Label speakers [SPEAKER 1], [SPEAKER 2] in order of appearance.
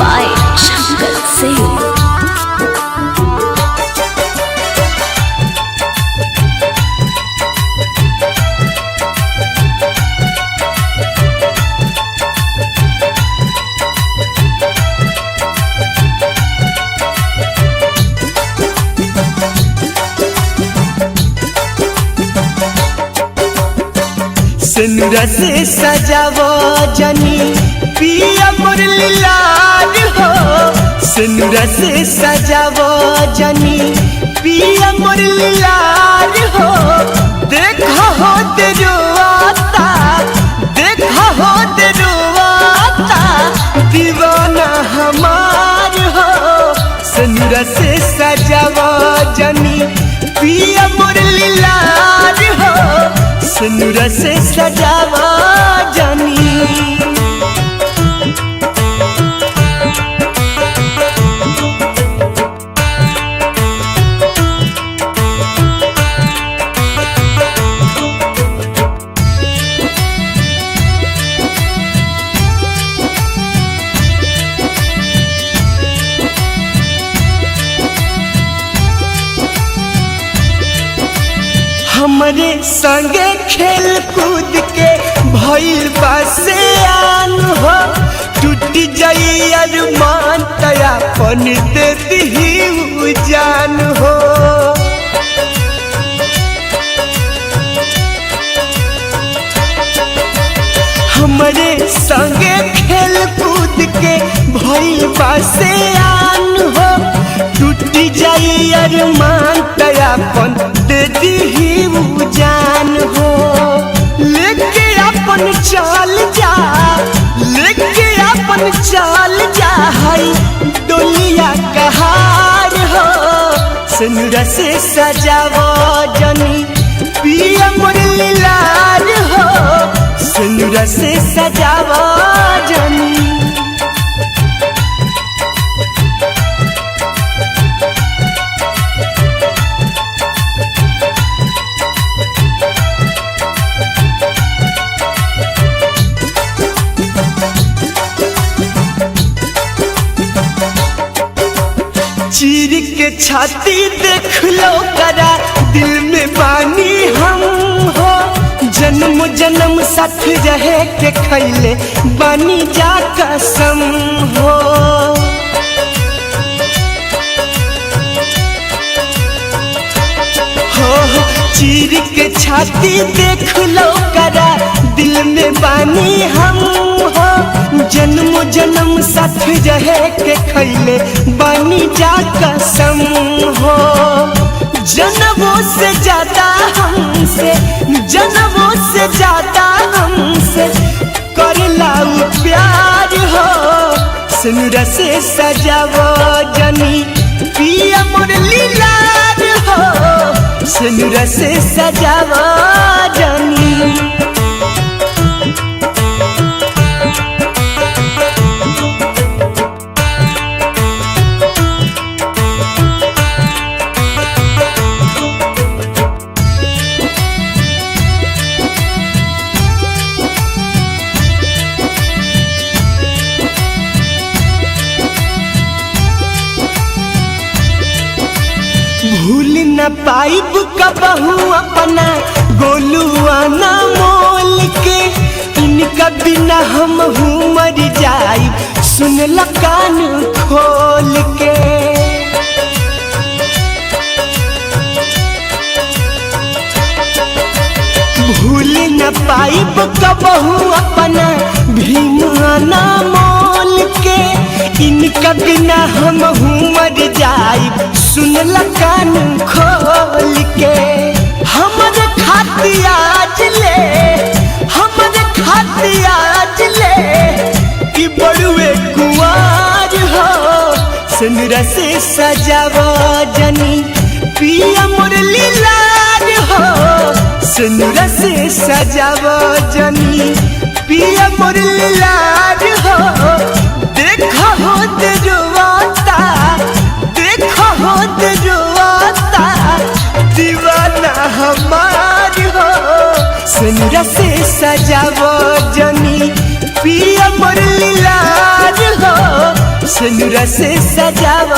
[SPEAKER 1] by Shankar Singh.
[SPEAKER 2] सिनुरा से सजावो जनी पिया मुरली लाल हो। सिनुरा से सजावो जनी पिया मुरली लाल हो। देखा हो तेरुआता, देखा हो तेरुआता दीवाना हमार हो। सिनुरा से सजावो जनी पिया मुरली लाल हो। सिनुरा से सजावा जानी हमरे संगे खेल कूद के भइल बासे आन हो। टूट जाई अरमान तयापन दे दी जान हो। हमरे संगे खेल कूद के भइल बासे आन हो। टूट जाई अरमान तयापन दे दी जान हो। लेके अपन चाल जा, लेके अपन चाल जा हई डोलिया कहार हो। सिनुरा से सजावो जनी पिया मुरली लाल हो। सिनुरा से सजावो जनी चीर के छाती देख लो करा दिल में बानी हम हो। जन्म जन्म साथ रहे के खैले बानी जा कसम हो। हो चीर के छाती देख लो करा दिल में बानी हम हो। जन्म जन्म साथ रहे के खैले बानी जा कसम हो। जन्मों से ज्यादा हमसे, जन्मों से ज्यादा हमसे करला प्यार हो। सिनुरा से सजावो जनी पिया मुरली लाल हो। सिनुरा से सजावो जनी भूल न पाइब कबहू अपना गोलुआ ना मोल के। इनका बिना हम मर जाई सुन ल कान खोल के। भूल न पाइब कबहू अपना भीमा ना मोल के। इनका बिना हम मर जाई सुन ल कान खोल के। हमर खातिर आज ले, हमर खातिर आज ले कि बड़ुए कुंवार हो। सिनुरा से सजावो जनी पिया मुरली लाल हो। सिनुरा से सजावो जनी पिया मुरली लाल हो। देखा हो तेरुआता, देखा हो तेरुआता दीवाना हमार हो। सिनुरा से सजावो जनी पिया मुरली लाल हो। सिनुरा से सजावल